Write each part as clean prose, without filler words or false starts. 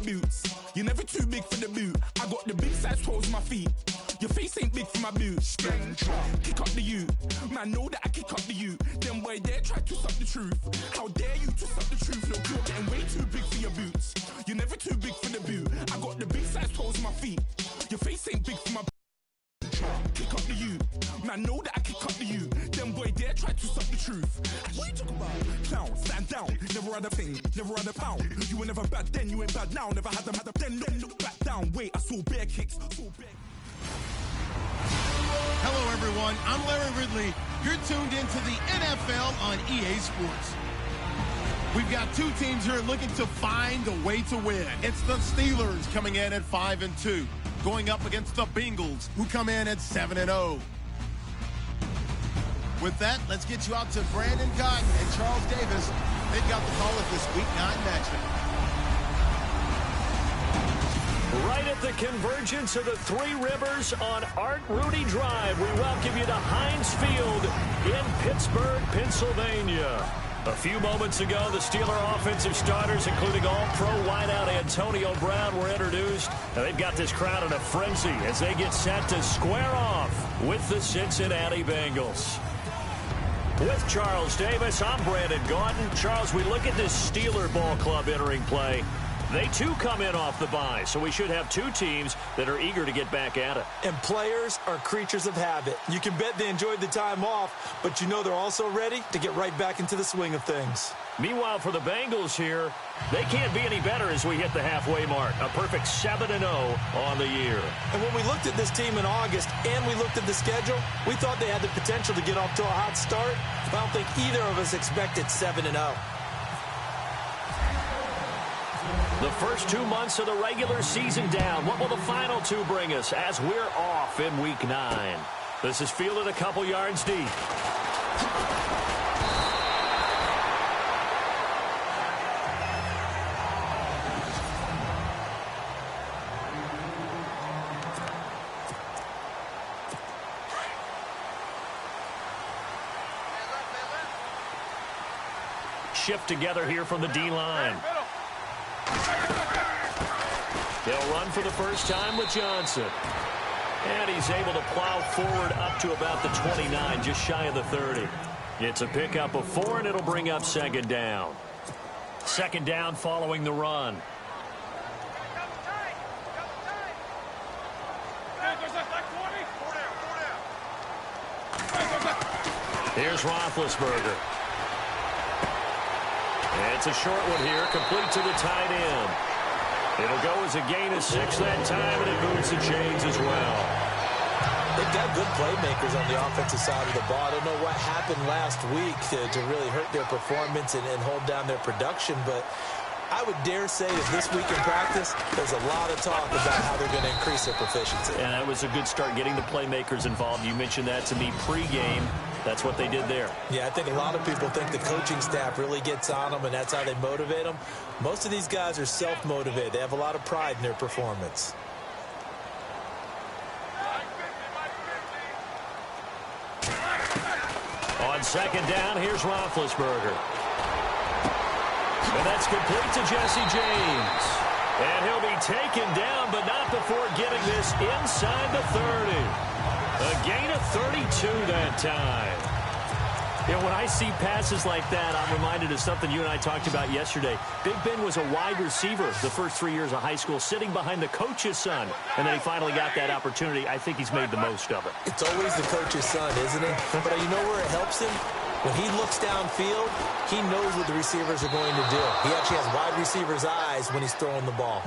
boots. You're never too big for the boot. I got the big size toes on my feet. Your face ain't big for my boots. Kick up the you. Man, know that I kick up the you. Them boy dare try to suck the truth. How dare you to suck the truth? Look, you're getting way too big for your boots. You're never too big for the boot. I got the big size toes on my feet. Your face ain't big for my kick up the you. Man, know that I kick up the you. Them boy dare try to suck the truth. What you talking about? Clown, stand down. Never had a thing, never had a pound. You were never bad then, you ain't bad now. Never had a then look back down. Wait, I saw bare kicks. Hello, everyone. I'm Larry Ridley. You're tuned into the NFL on EA Sports. We've got two teams here looking to find a way to win. It's the Steelers coming in at 5-2, going up against the Bengals, who come in at 7-0. With that, let's get you out to Brandon Cotton and Charles Davis. They've got the call of this Week 9 matchup. Right at the convergence of the Three Rivers on Art Rooney Drive, we welcome you to Heinz Field in Pittsburgh, Pennsylvania. A few moments ago, the Steeler offensive starters, including all-pro wideout Antonio Brown, were introduced. Now they've got this crowd in a frenzy as they get set to square off with the Cincinnati Bengals. With Charles Davis, I'm Brandon Gaudin. Charles, we look at this Steeler ball club entering play. They, too, come in off the bye, so we should have two teams that are eager to get back at it. And players are creatures of habit. You can bet they enjoyed the time off, but you know they're also ready to get right back into the swing of things. Meanwhile, for the Bengals here, they can't be any better as we hit the halfway mark. A perfect 7-0 on the year. And when we looked at this team in August and we looked at the schedule, we thought they had the potential to get off to a hot start. I don't think either of us expected 7-0. The first 2 months of the regular season down. What will the final two bring us as we're off in Week 9? This is fielded a couple yards deep. Shift together here from the D-line. They'll run for the first time with Johnson. And he's able to plow forward up to about the 29, just shy of the 30. It's a pickup of 4, and it'll bring up second down. Second down following the run. Here's Roethlisberger. It's a short one here, complete to the tight end. It'll go as a gain of 6 that time, and it moves the chains as well. They've got good playmakers on the offensive side of the ball. I don't know what happened last week to really hurt their performance and hold down their production, but I would dare say that this week in practice, there's a lot of talk about how they're going to increase their proficiency. And that was a good start, getting the playmakers involved. You mentioned that to me pregame. That's what they did there. Yeah, I think a lot of people think the coaching staff really gets on them, and that's how they motivate them. Most of these guys are self-motivated. They have a lot of pride in their performance. On second down, here's Roethlisberger. And that's complete to Jesse James. And he'll be taken down, but not before getting this inside the 30. A gain of 32 that time. You know, when I see passes like that, I'm reminded of something you and I talked about yesterday. Big Ben was a wide receiver the first 3 years of high school, sitting behind the coach's son. And then he finally got that opportunity. I think he's made the most of it. It's always the coach's son, isn't it? But you know where it helps him? When he looks downfield, he knows what the receivers are going to do. He actually has wide receivers' eyes when he's throwing the ball.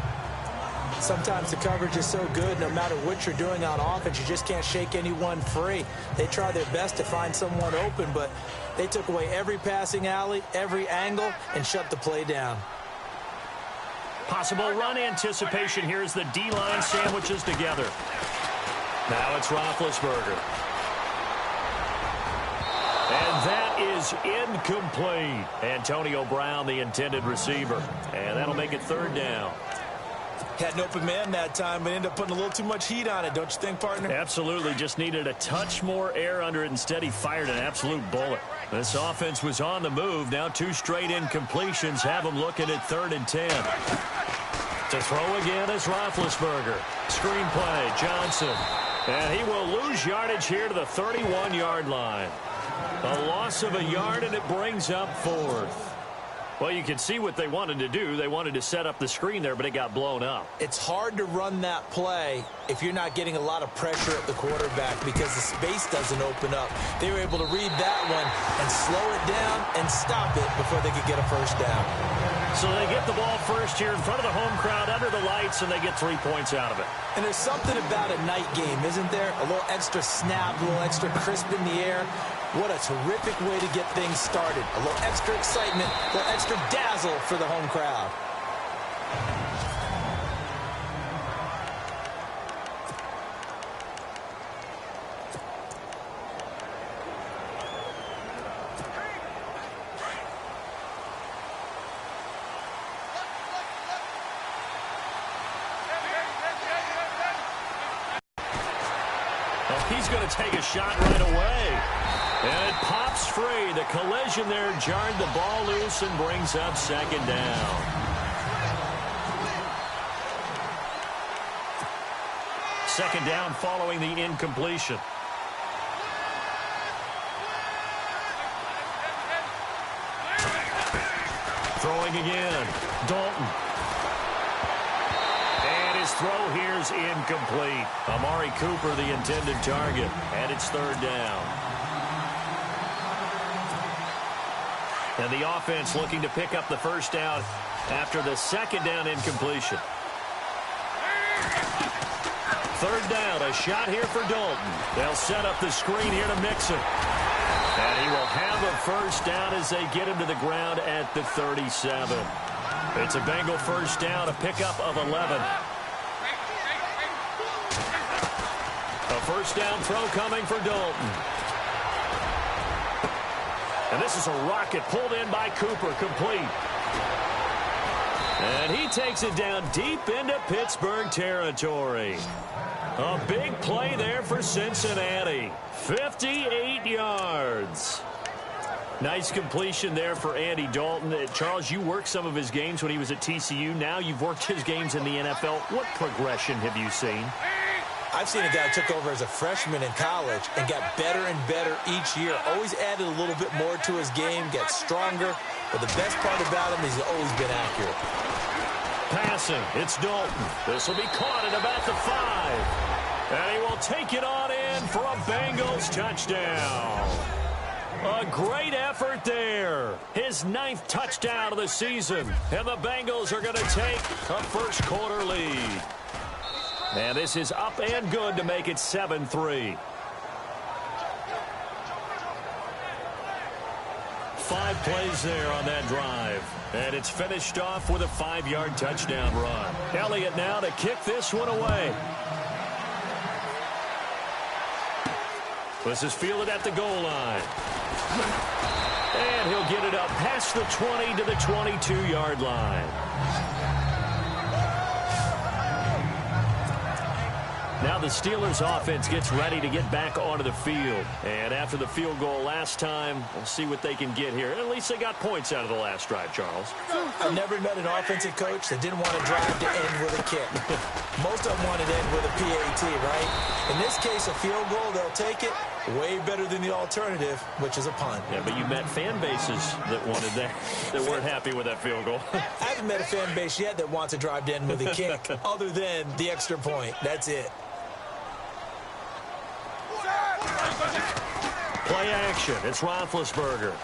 Sometimes the coverage is so good, no matter what you're doing on offense, you just can't shake anyone free. They try their best to find someone open, but they took away every passing alley, every angle, and shut the play down. Possible run anticipation here as the D-line sandwiches together. Now it's Roethlisberger. And that is incomplete. Antonio Brown, the intended receiver. And that'll make it third down. Had an open man that time, but ended up putting a little too much heat on it, don't you think, partner? Absolutely. Just needed a touch more air under it. Instead, he fired an absolute bullet. This offense was on the move. Now 2 straight incompletions have them looking at 3rd and 10. To throw again is Roethlisberger. Screen play, Johnson. And he will lose yardage here to the 31-yard line. A loss of a yard, and it brings up 4th. Well, you can see what they wanted to do. They wanted to set up the screen there, but it got blown up. It's hard to run that play if you're not getting a lot of pressure at the quarterback because the space doesn't open up. They were able to read that one and slow it down and stop it before they could get a first down. So they get the ball first here in front of the home crowd under the lights, and they get 3 points out of it. And there's something about a night game, isn't there? A little extra snap, a little extra crisp in the air. What a terrific way to get things started. A little extra excitement, a little extra dazzle for the home crowd. He's going to take a shot right away. And it pops free. The collision there jarred the ball loose and brings up 2nd down. Second down following the incompletion. Throwing again. Dalton. His throw here is incomplete. Amari Cooper, the intended target, and it's 3rd down. And the offense looking to pick up the first down after the 2nd down incompletion. 3rd down, a shot here for Dalton. They'll set up the screen here to Mixon. And he will have a first down as they get him to the ground at the 37. It's a Bengal first down, a pickup of 11. A first down throw coming for Dalton. And this is a rocket pulled in by Cooper, complete. And he takes it down deep into Pittsburgh territory. A big play there for Cincinnati. 58 yards. Nice completion there for Andy Dalton. Charles, you worked some of his games when he was at TCU. Now you've worked his games in the NFL. What progression have you seen? I've seen a guy who took over as a freshman in college and got better and better each year. Always added a little bit more to his game, got stronger. But the best part about him is he's always been accurate. Passing, it's Dalton. This will be caught at about the 5. And he will take it on in for a Bengals touchdown. A great effort there. His 9th touchdown of the season. And the Bengals are going to take a first quarter lead. And this is up and good to make it 7-3. 5 plays there on that drive. And it's finished off with a 5-yard touchdown run. Elliott now to kick this one away. This is fielded at the goal line. And he'll get it up past the 20 to the 22-yard line. Now the Steelers offense gets ready to get back onto the field. And after the field goal last time, we'll see what they can get here. At least they got points out of the last drive, Charles. I've never met an offensive coach that didn't want to drive to end with a kick. Most of them wanted to end with a PAT, right? In this case, a field goal, they'll take it. Way better than the alternative, which is a punt. Yeah, but you met fan bases that wanted that, that weren't happy with that field goal. I haven't met a fan base yet that wants to drive to end with a kick other than the extra point. That's it. Play action. It's Roethlisberger.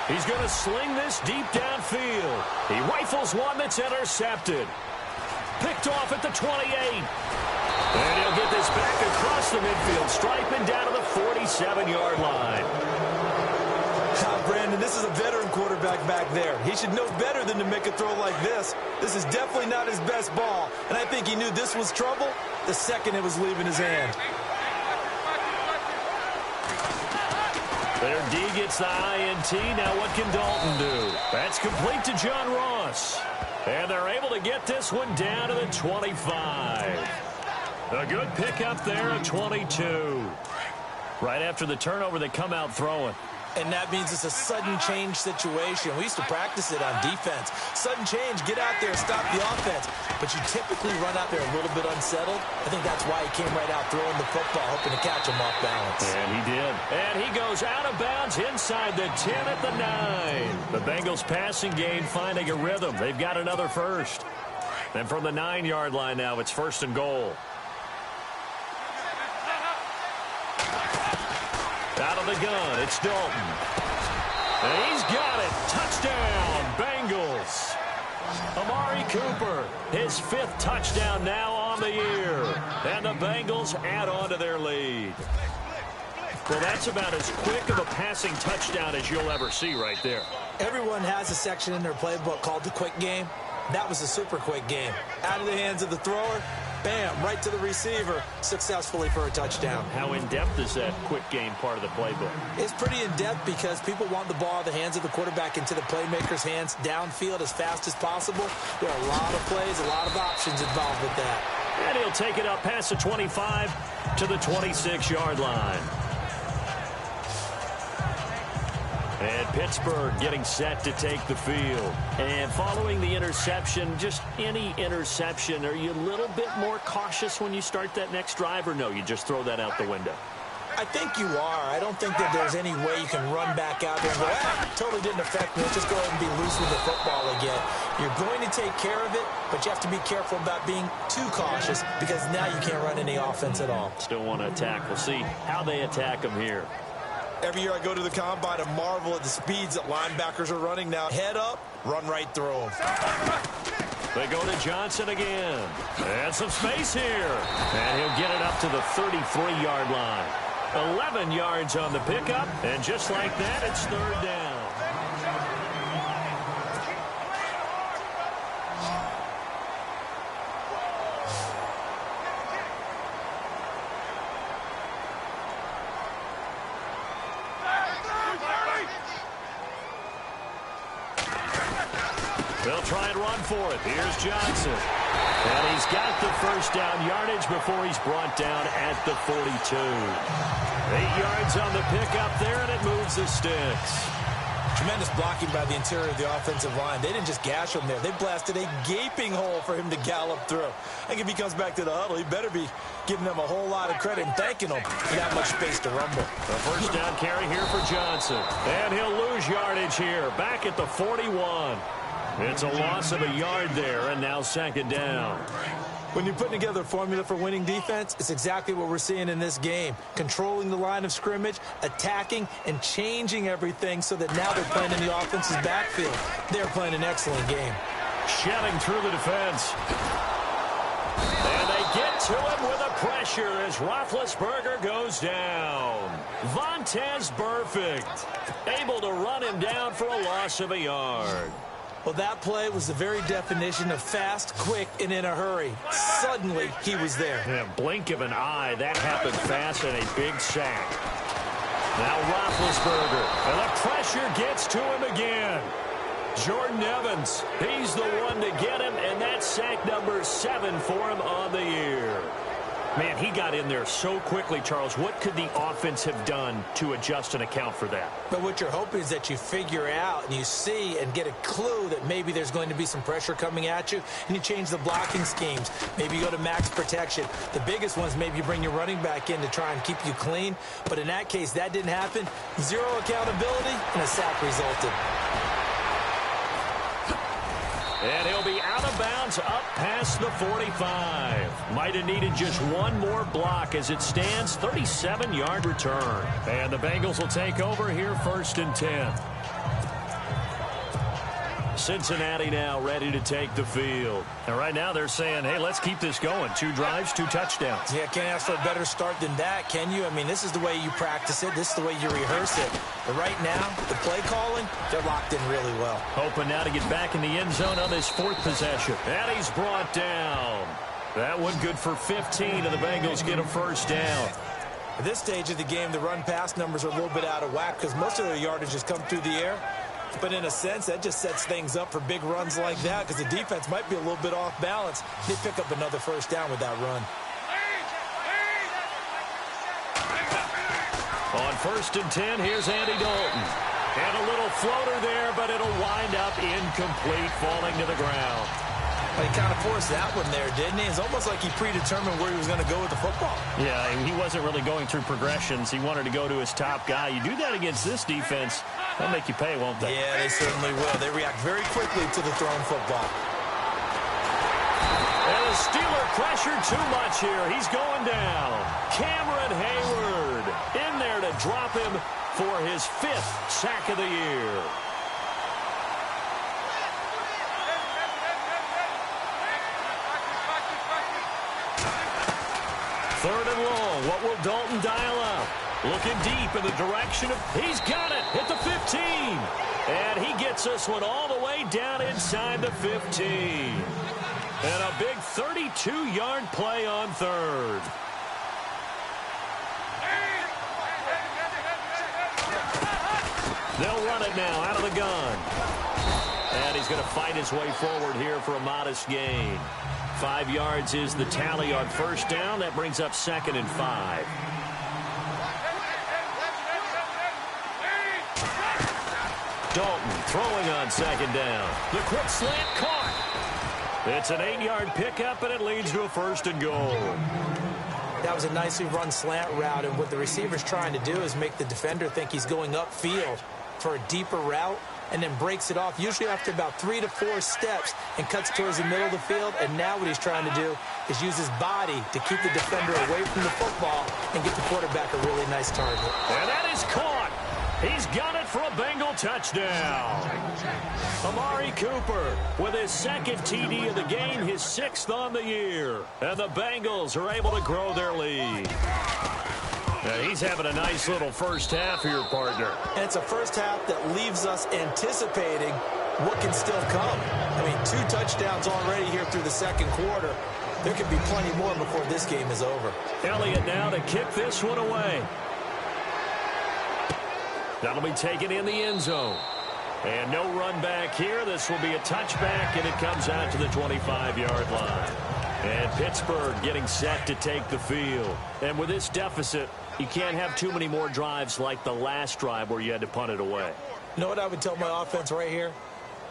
He's going to sling this deep downfield. He rifles one that's intercepted. Picked off at the 28. And he'll get this back across the midfield stripe and down to the 47-yard line. Brandon, this is a veteran quarterback back there. He should know better than to make a throw like this. This is definitely not his best ball. And I think he knew this was trouble the second it was leaving his hand. Their D gets the INT. Now what can Dalton do? That's complete to John Ross. And they're able to get this one down to the 25. A good pickup there at 22. Right after the turnover, they come out throwing. And that means it's a sudden change situation. We used to practice it on defense. Sudden change, get out there, stop the offense. But you typically run out there a little bit unsettled. I think that's why he came right out throwing the football, hoping to catch him off balance. And he did. And he goes out of bounds inside the 10 at the 9. The Bengals passing game finding a rhythm. They've got another first. And from the 9-yard line now, it's 1st and goal. Out of the gun, it's Dalton. And he's got it. Touchdown, Bengals. Amari Cooper, his 5th touchdown now on the year. And the Bengals add on to their lead. Well, that's about as quick of a passing touchdown as you'll ever see right there. Everyone has a section in their playbook called the quick game. That was a super quick game. Out of the hands of the thrower, bam, right to the receiver, successfully for a touchdown. How in-depth is that quick game part of the playbook? It's pretty in-depth because people want the ball out of the hands of the quarterback into the playmaker's hands downfield as fast as possible. There are a lot of plays, a lot of options involved with that. And he'll take it up past the 25 to the 26-yard line. And Pittsburgh getting set to take the field. And following the interception, just any interception, are you a little bit more cautious when you start that next drive, or no, you just throw that out the window? I think you are. I don't think that there's any way you can run back out there and go, totally didn't affect me. Let's just go ahead and be loose with the football again. You're going to take care of it, but you have to be careful about being too cautious because now you can't run any offense at all. Still want to attack. We'll see how they attack them here. Every year I go to the combine and marvel at the speeds that linebackers are running now. Head up, run right through them. They go to Johnson again. And some space here. And he'll get it up to the 33-yard line. 11 yards on the pickup. And just like that, it's 3rd down. They'll try and run for it. Here's Johnson. And he's got the 1st down yardage before he's brought down at the 42. 8 yards on the pickup there, and it moves the sticks. Tremendous blocking by the interior of the offensive line. They didn't just gash him there. They blasted a gaping hole for him to gallop through. I think if he comes back to the huddle, he better be giving them a whole lot of credit and thanking them for that much space to rumble. The 1st down carry here for Johnson. And he'll lose yardage here, back at the 41. It's a loss of a yard there, and now 2nd down. When you're putting together a formula for winning defense, it's exactly what we're seeing in this game. Controlling the line of scrimmage, attacking, and changing everything so that now they're playing in the offense's backfield. They're playing an excellent game. Shedding through the defense. And they get to him with a pressure as Roethlisberger goes down. Vontaze Burfict able to run him down for a loss of a yard. Well, that play was the very definition of fast, quick, and in a hurry. Suddenly, he was there. Yeah, blink of an eye, that happened fast and a big sack. Now Roethlisberger, and the pressure gets to him again. Jordan Evans, he's the one to get him, and that's sack number 7 for him on the year. Man, he got in there so quickly, Charles. What could the offense have done to adjust and account for that? But what you're hoping is that you figure out and you see and get a clue that maybe there's going to be some pressure coming at you, and you change the blocking schemes. Maybe you go to max protection. The biggest ones, maybe you bring your running back in to try and keep you clean. But in that case, that didn't happen. 0 accountability, and a sack resulted. And he'll be out of bounds up past the 45. Might have needed just one more block as it stands. 37-yard return. And the Bengals will take over here 1st and 10. Cincinnati now ready to take the field. And right now they're saying, hey, let's keep this going. 2 drives, 2 touchdowns. Yeah, can't ask for a better start than that, can you? I mean, this is the way you practice it. This is the way you rehearse it. But right now, the play calling, they're locked in really well. Hoping now to get back in the end zone on this 4th possession. And he's brought down. That one good for 15, and the Bengals get a 1st down. At this stage of the game, the run-pass numbers are a little bit out of whack because most of their yardage has come through the air. But in a sense, that just sets things up for big runs like that because the defense might be a little bit off balance. They pick up another 1st down with that run. On first and 10, here's Andy Dalton. And a little floater there, but it'll wind up incomplete, falling to the ground. Well, he kind of forced that one there, didn't he? It's almost like he predetermined where he was going to go with the football. Yeah, he wasn't really going through progressions. He wanted to go to his top guy. You do that against this defense, they'll make you pay, won't they? Yeah, they certainly will. They react very quickly to the thrown football. And the Steeler pressured too much here. He's going down. Cameron Hayward in there to drop him for his 5th sack of the year. Third and long. What will Dalton dial up? Looking deep in the direction of... He's got it at the 15. And he gets this one all the way down inside the 15. And a big 32-yard play on third. They'll run it now out of the gun. And he's going to fight his way forward here for a modest gain. 5 yards is the tally on first down. That brings up 2nd and 5. Dalton throwing on 2nd down. The quick slant caught. It's an 8-yard pickup, and it leads to a 1st and goal. That was a nicely run slant route, and what the receiver's trying to do is make the defender think he's going upfield for a deeper route, and then breaks it off, usually after about 3 to 4 steps, and cuts towards the middle of the field. And now what he's trying to do is use his body to keep the defender away from the football and get the quarterback a really nice target. And that is caught. He's got it for a Bengal touchdown. Amari Cooper with his 2nd TD of the game, his 6th on the year. And the Bengals are able to grow their lead. And he's having a nice little first half here, partner. And it's a first half that leaves us anticipating what can still come. I mean, 2 touchdowns already here through the 2nd quarter. There could be plenty more before this game is over. Elliott now to kick this one away. That'll be taken in the end zone. And no run back here. This will be a touchback, and it comes out to the 25-yard line. And Pittsburgh getting set to take the field. And with this deficit, you can't have too many more drives like the last drive where you had to punt it away. You know what I would tell my offense right here?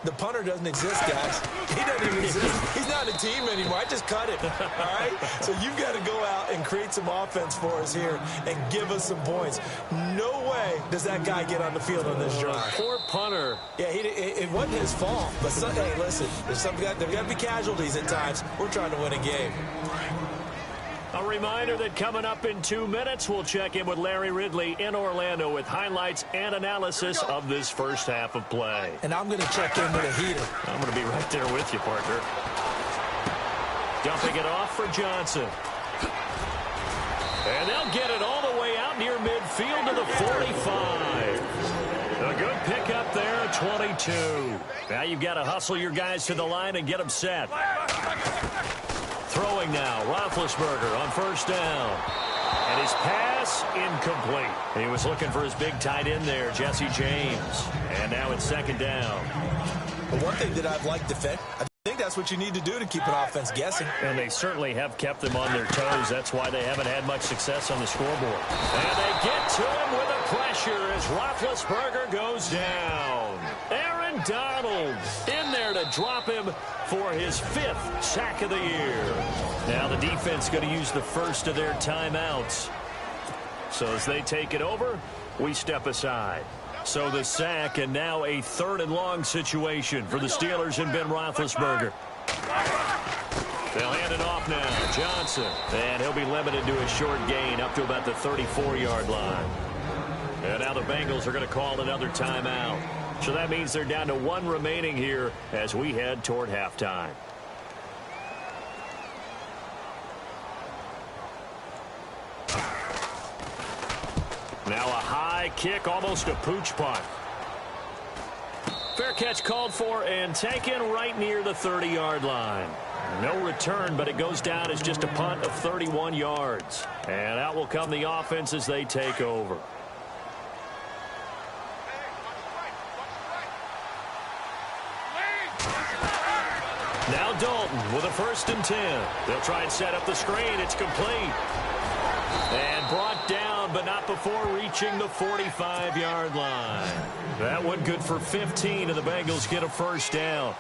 The punter doesn't exist, guys. He doesn't even exist. He's not a team anymore. I just cut him, all right? So you've got to go out and create some offense for us here and give us some points. No way does that guy get on the field on this drive. Poor punter. Yeah, it wasn't his fault. But, hey, listen, there's got to be casualties at times. We're trying to win a game. A reminder that coming up in 2 minutes, we'll check in with Larry Ridley in Orlando with highlights and analysis of this first half of play. And I'm going to check in with a heater. I'm going to be right there with you, partner. Dumping it off for Johnson. And they'll get it all the way out near midfield to the 45. A good pickup there at 22. Now you've got to hustle your guys to the line and get them set. Throwing now, Roethlisberger on first down. And his pass incomplete. He was looking for his big tight end there, Jesse James. And now it's 2nd down. Well, one thing that I've liked defend, I think that's what you need to do to keep an offense guessing. And they certainly have kept them on their toes. That's why they haven't had much success on the scoreboard. And they get to him with a pressure as Roethlisberger goes down. Aaron Donald in there to drop him for his 5th sack of the year. Now the defense going to use the first of their timeouts. So as they take it over, we step aside. So the sack, and now a 3rd and long situation for the Steelers and Ben Roethlisberger. They'll hand it off now. Johnson. And he'll be limited to a short gain up to about the 34-yard line. And now the Bengals are going to call another timeout. So that means they're down to 1 remaining here as we head toward halftime. Now a high kick, almost a pooch punt. Fair catch called for and taken right near the 30-yard line. No return, but it goes down as just a punt of 31 yards. And out will come the offense as they take over. Now Dalton with a 1st and 10. They'll try and set up the screen. It's complete. And brought down, but not before reaching the 45-yard line. That one good for 15, and the Bengals get a first down.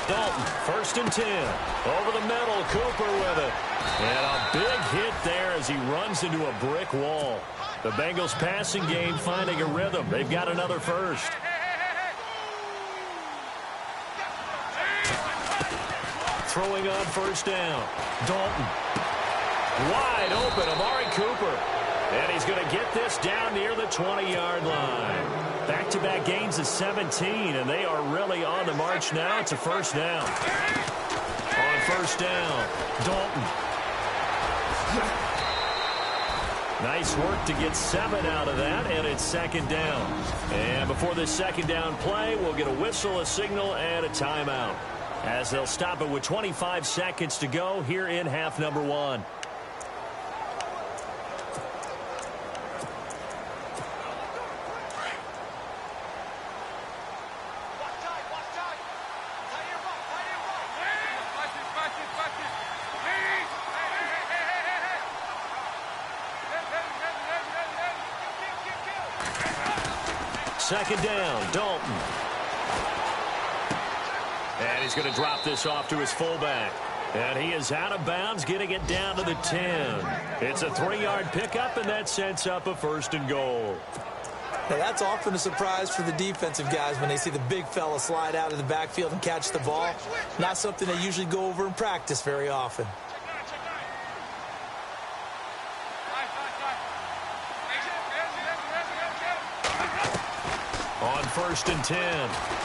Dalton, 1st and 10. Over the middle, Cooper with it. And a big hit there as he runs into a brick wall. The Bengals passing game finding a rhythm. They've got another first. Throwing on first down. Dalton. Wide open, Amari Cooper. And he's going to get this down near the 20-yard line. Back-to-back gains of 17, and they are really on the march now. It's a first down. On first down, Dalton. Nice work to get 7 out of that, and it's 2nd down. And before this 2nd down play, we'll get a whistle, a signal, and a timeout, as they'll stop it with 25 seconds to go here in half number 1. Second down, Dalton. And he's going to drop this off to his fullback. And he is out of bounds, getting it down to the 10. It's a 3-yard pickup, and that sets up a 1st and goal. Now, that's often a surprise for the defensive guys when they see the big fella slide out of the backfield and catch the ball. Not something they usually go over in practice very often. On 1st and 10,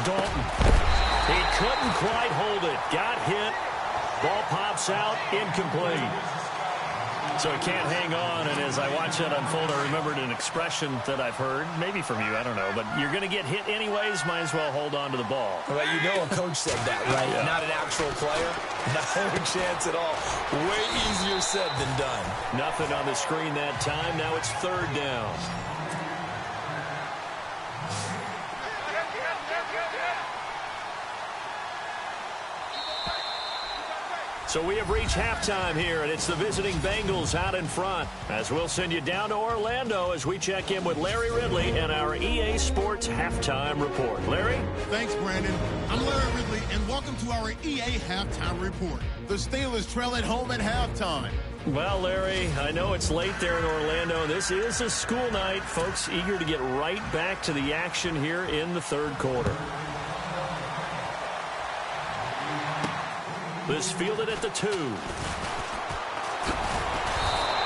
Dalton. He couldn't quite hold it. Got hit. Ball pops out, incomplete. So he can't hang on, and as I watch that unfold, I remembered an expression that I've heard, maybe from you, I don't know, but you're going to get hit anyways, might as well hold on to the ball. Well, you know a coach said that, right? Yeah. Not an actual player. No chance at all. Way easier said than done. Nothing on the screen that time. Now it's 3rd down. So we have reached halftime here, and it's the visiting Bengals out in front. As we'll send you down to Orlando as we check in with Larry Ridley and our EA Sports Halftime Report. Larry? Thanks, Brandon. I'm Larry Ridley, and welcome to our EA Halftime Report. The Steelers trail at home at halftime. Well, Larry, I know it's late there in Orlando. This is a school night. Folks eager to get right back to the action here in the 3rd quarter. This fielded at the 2.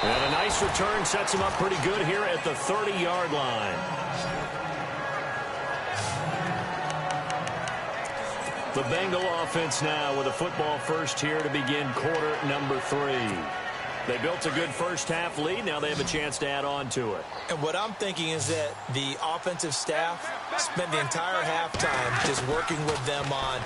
And a nice return sets him up pretty good here at the 30-yard line. The Bengal offense now with a football first here to begin quarter number 3. They built a good first-half lead. Now they have a chance to add on to it. And what I'm thinking is that the offensive staff spent the entire halftime just working with them on,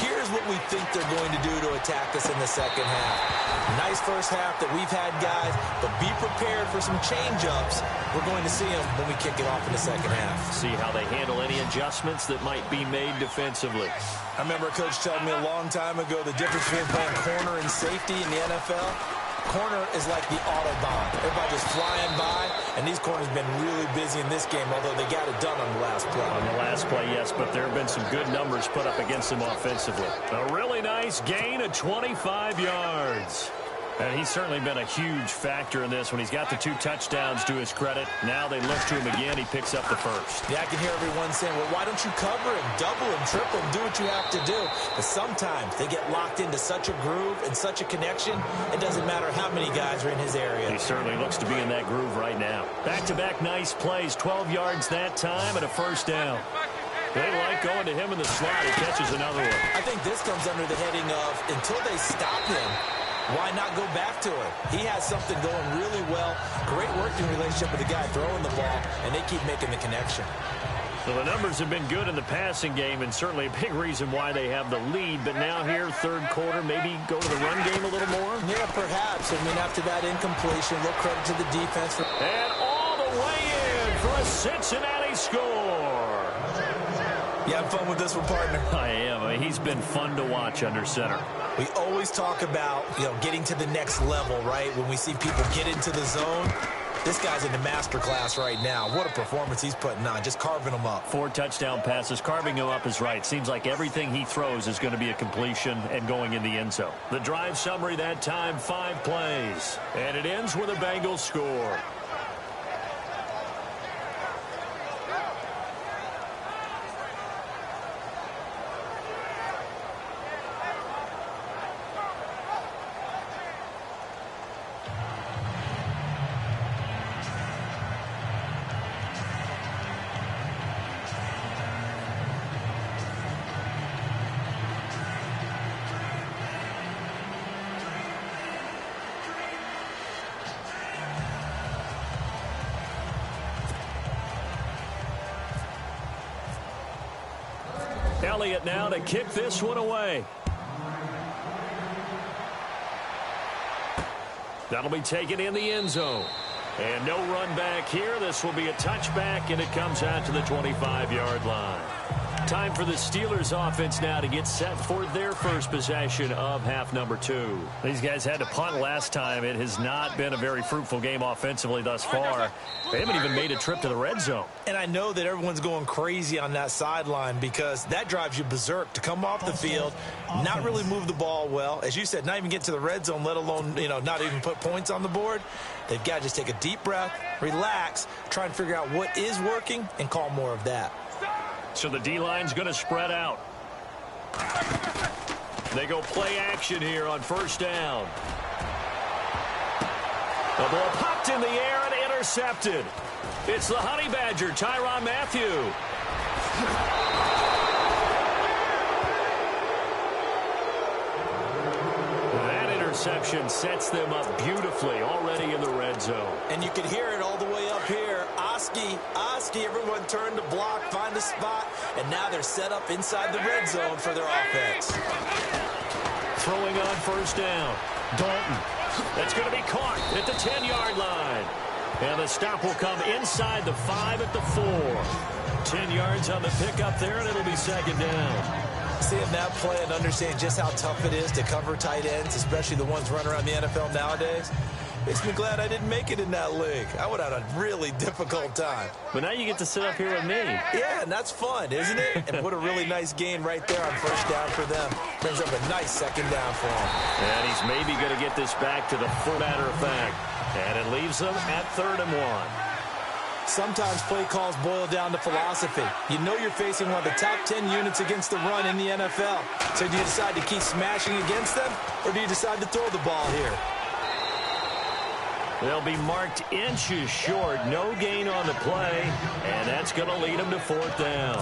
here's what we think they're going to do to attack us in the second half. Nice first half that we've had, guys, but be prepared for some change-ups. We're going to see them when we kick it off in the second half. See how they handle any adjustments that might be made defensively. I remember a coach telling me a long time ago the difference between playing corner and safety in the NFL. Corner is like the Autobahn. Everybody just flying by, and these corners have been really busy in this game, although they got it done on the last play. On the last play, yes, but there have been some good numbers put up against them offensively. A really nice gain of 25 yards. And he's certainly been a huge factor in this when he's got the 2 touchdowns to his credit. Now they look to him again. He picks up the first. Yeah, I can hear everyone saying, well, why don't you cover him, double him, triple him, do what you have to do. But sometimes they get locked into such a groove and such a connection, it doesn't matter how many guys are in his area. He certainly looks to be in that groove right now. Back-to-back nice plays, 12 yards that time and a first down. They like going to him in the slot. He catches another one. I think this comes under the heading of, until they stop him, why not go back to it? He has something going really well. Great working relationship with the guy throwing the ball, and they keep making the connection. So the numbers have been good in the passing game, and certainly a big reason why they have the lead. But now here, 3rd quarter, maybe go to the run game a little more? Yeah, perhaps. I mean, after that incompletion, a little credit to the defense. And all the way in for a Cincinnati score. You having fun with this one, partner? I am. I mean, he's been fun to watch under center. We always talk about, getting to the next level, right? When we see people get into the zone, this guy's in the master class right now. What a performance he's putting on, just carving them up. 4 touchdown passes. Carving him up is right. Seems like everything he throws is going to be a completion and going in the end zone. The drive summary that time, 5 plays. And it ends with a Bengals score. Elliott now to kick this one away. That'll be taken in the end zone. And no run back here. This will be a touchback, and it comes out to the 25-yard line. Time for the Steelers offense now to get set for their first possession of half number 2. These guys had to punt last time. It has not been a very fruitful game offensively thus far. They haven't even made a trip to the red zone. And I know that everyone's going crazy on that sideline because that drives you berserk to come off the field, not really move the ball well. As you said, not even get to the red zone, let alone, not even put points on the board. They've got to just take a deep breath, relax, try and figure out what is working and call more of that. So the D-line's going to spread out. They go play action here on first down. The ball popped in the air and intercepted. It's the Honey Badger, Tyrann Mathieu. That interception sets them up beautifully already in the red zone. And you can hear it all the way up here. Oski, everyone turned to block, find a spot, and now they're set up inside the red zone for their offense. Throwing on first down. Dalton. That's going to be caught at the 10-yard line. And the stop will come inside the 5 at the 4. 10 yards on the pickup there, and it'll be second down. Seeing that play and understanding just how tough it is to cover tight ends, especially the ones running around the NFL nowadays, makes me glad I didn't make it in that league. I would have had a really difficult time. But now you get to sit up here with me. Yeah, and that's fun, isn't it? And what a really nice gain right there on first down for them. Brings up a nice second down for him. And he's maybe going to get this back to the full matter of fact. And it leaves them at 3rd and 1. Sometimes play calls boil down to philosophy. You know you're facing one of the top 10 units against the run in the NFL. So do you decide to keep smashing against them, or do you decide to throw the ball here? They'll be marked inches short. No gain on the play, and that's going to lead them to 4th down.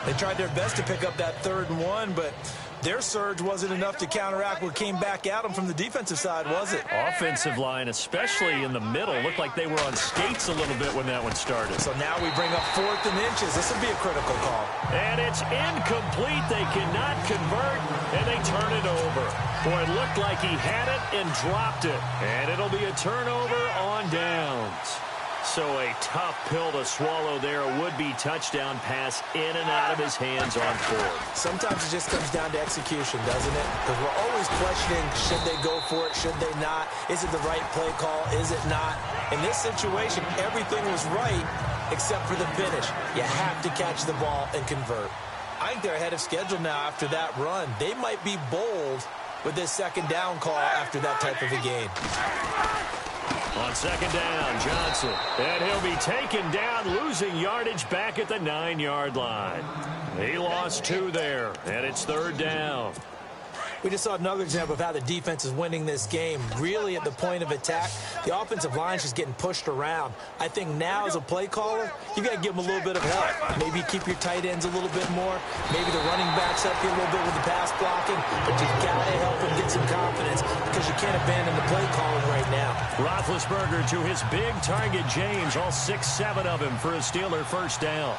They tried their best to pick up that 3rd and 1, but their surge wasn't enough to counteract what came back at them from the defensive side, was it? Offensive line, especially in the middle, looked like they were on skates a little bit when that one started. So now we bring up 4th and inches. This will be a critical call. And it's incomplete. They cannot convert, and they turn it over. Boy, it looked like he had it and dropped it. And it'll be a turnover on downs. So a tough pill to swallow there. A would-be touchdown pass in and out of his hands on 4th. Sometimes it just comes down to execution, doesn't it? Because we're always questioning, should they go for it, should they not? Is it the right play call, is it not? In this situation, everything was right except for the finish. You have to catch the ball and convert. I think they're ahead of schedule now after that run. They might be bold with this second down call after that type of a gain. On second down, Johnson. And he'll be taken down, losing yardage back at the 9-yard line. He lost 2 there, and it's 3rd down. We just saw another example of how the defense is winning this game. Really at the point of attack, the offensive line is just getting pushed around. I think now as a play caller, you got to give them a little bit of help. Maybe keep your tight ends a little bit more. Maybe the running backs help you a little bit with the pass blocking. But you've got to help them get some confidence because you can't abandon the play calling right now. Roethlisberger to his big target, James. All 6-7 of him for a Steeler first down.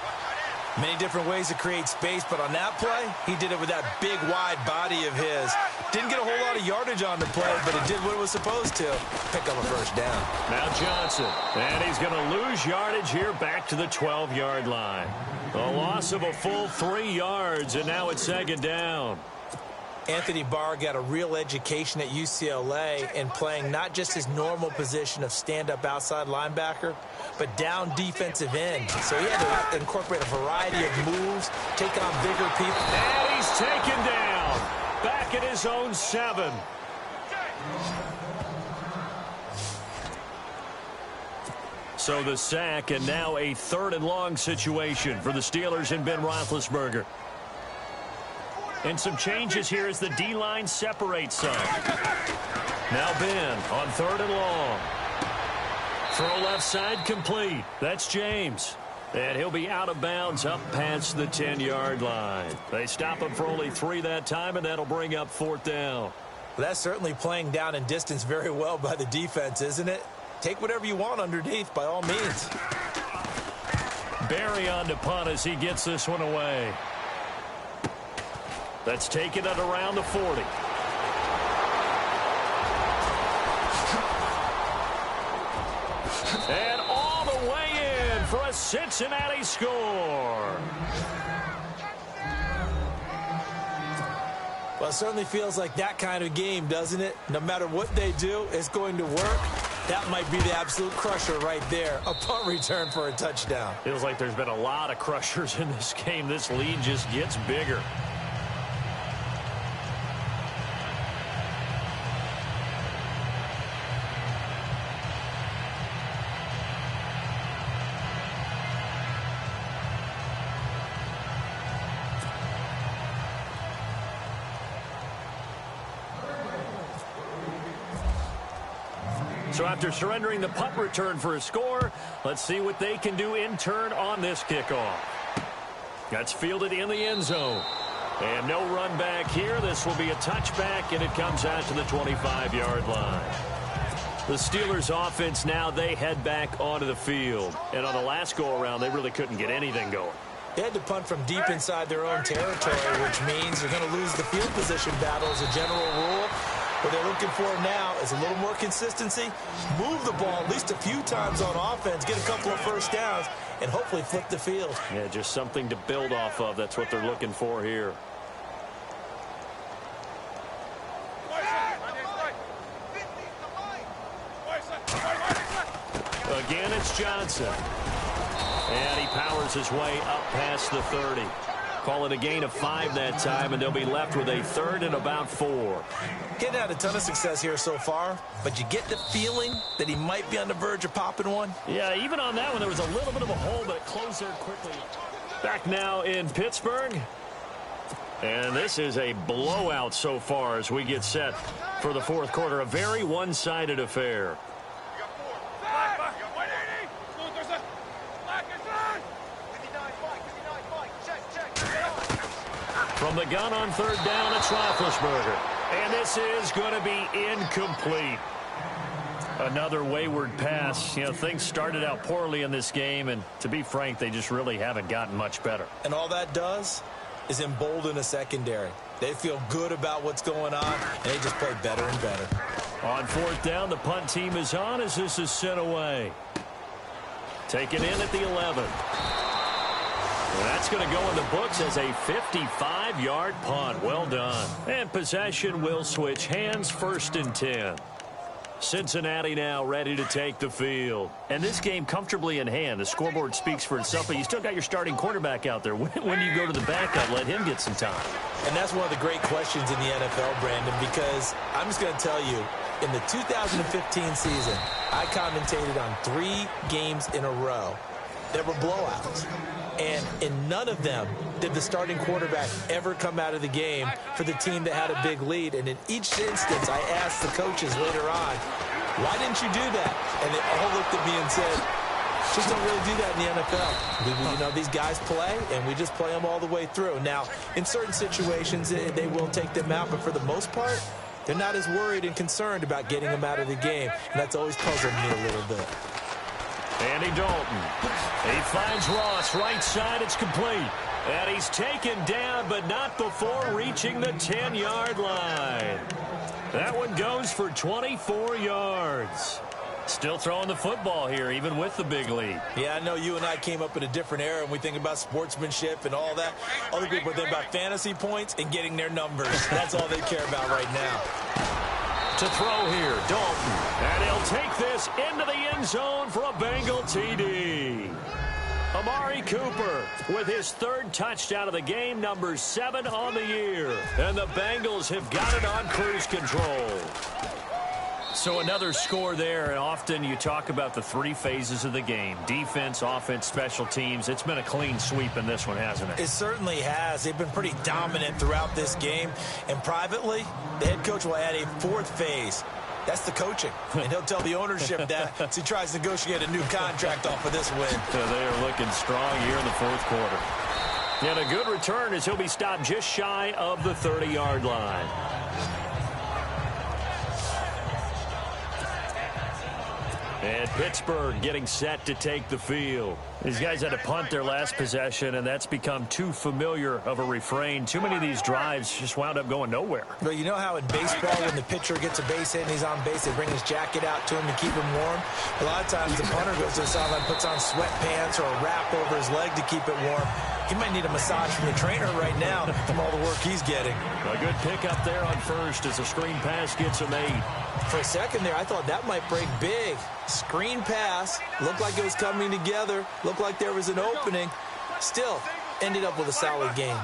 Many different ways to create space, but on that play, he did it with that big, wide body of his. Didn't get a whole lot of yardage on the play, but it did what it was supposed to. Pick up a first down. Now Johnson, and he's going to lose yardage here back to the 12-yard line. A loss of a full 3 yards, and now it's second down. Anthony Barr got a real education at UCLA in playing not just his normal position of stand-up outside linebacker, but down defensive end. So he had to incorporate a variety of moves, take on bigger people. And he's taken down, back at his own 7. So the sack, and now a 3rd and long situation for the Steelers and Ben Roethlisberger. And some changes here as the D-line separates some. Now Ben on 3rd and long. Throw left side complete. That's James. And he'll be out of bounds up past the 10-yard line. They stop him for only 3 that time, and that'll bring up 4th down. Well, that's certainly playing down and distance very well by the defense, isn't it? Take whatever you want underneath, by all means. Barry on to punt as he gets this one away. That's taken at around the 40. And all the way in for a Cincinnati score. Well, it certainly feels like that kind of game, doesn't it? No matter what they do, it's going to work. That might be the absolute crusher right there. A punt return for a touchdown. Feels like there's been a lot of crushers in this game. This lead just gets bigger. So after surrendering the punt return for a score, let's see what they can do in turn on this kickoff. That's fielded in the end zone. And no run back here. This will be a touchback, and it comes out to the 25-yard line. The Steelers offense now, they head back onto the field. And on the last go-around, they really couldn't get anything going. They had to punt from deep inside their own territory, which means they're going to lose the field position battle as a general rule. What they're looking for now is a little more consistency, move the ball at least a few times on offense, get a couple of first downs, and hopefully flip the field. Yeah, just something to build off of. That's what they're looking for here. Again, it's Johnson. And he powers his way up past the 30. Call it a gain of 5 that time, and they'll be left with a 3rd and about 4. Getting had a ton of success here so far, but you get the feeling that he might be on the verge of popping one. Yeah, even on that one, there was a little bit of a hole, but it closed there quickly. Back now in Pittsburgh. And this is a blowout so far as we get set for the 4th quarter. A very one-sided affair. From the gun on 3rd down, it's Roethlisberger. And this is going to be incomplete. Another wayward pass. You know, things started out poorly in this game, and to be frank, they just really haven't gotten much better. And all that does is embolden a secondary. They feel good about what's going on, and they just play better and better. On 4th down, the punt team is on as this is sent away. Taken in at the 11. And that's going to go in the books as a 55-yard punt. Well done. And possession will switch hands, 1st and 10. Cincinnati now ready to take the field. And this game comfortably in hand. The scoreboard speaks for itself, but you still got your starting quarterback out there. When do you go to the backup, let him get some time? And that's one of the great questions in the NFL, Brandon, because I'm just going to tell you, in the 2015 season, I commentated on 3 games in a row. There were blowouts. And in none of them did the starting quarterback ever come out of the game for the team that had a big lead. And in each instance, I asked the coaches later on, why didn't you do that? And they all looked at me and said, just don't really do that in the NFL. You know, these guys play, and we just play them all the way through. Now, in certain situations, they will take them out, but for the most part, they're not as worried and concerned about getting them out of the game. And that's always puzzled me a little bit. Andy Dalton. He finds Ross right side. It's complete. And he's taken down, but not before reaching the 10-yard line. That one goes for 24 yards. Still throwing the football here, even with the big lead. Yeah, I know you and I came up in a different era, and we think about sportsmanship and all that. Other people think about fantasy points and getting their numbers. That's all they care about right now. To throw here, Dalton. And he'll take this into the end zone for a Bengal TD. Amari Cooper with his third touchdown of the game, number 7 on the year. And the Bengals have got it on cruise control. So another score there, and often you talk about the 3 phases of the game. Defense, offense, special teams. It's been a clean sweep in this one, hasn't it? It certainly has. They've been pretty dominant throughout this game. And privately, the head coach will add a 4th phase. That's the coaching. And he'll tell the ownership that as he tries to negotiate a new contract off of this win. So they are looking strong here in the 4th quarter. And a good return as he'll be stopped just shy of the 30-yard line. And Pittsburgh getting set to take the field. These guys had to punt their last possession, and that's become too familiar of a refrain. Too many of these drives just wound up going nowhere. But you know how in baseball, when the pitcher gets a base hit and he's on base, they bring his jacket out to him to keep him warm? A lot of times the punter goes to the sideline, puts on sweatpants or a wrap over his leg to keep it warm. He might need a massage from the trainer right now from all the work he's getting. A good pickup there on first as a screen pass gets him 8. For a second there, I thought that might break big. Screen pass, looked like it was coming together, looked like there was an opening. Still, ended up with a solid game.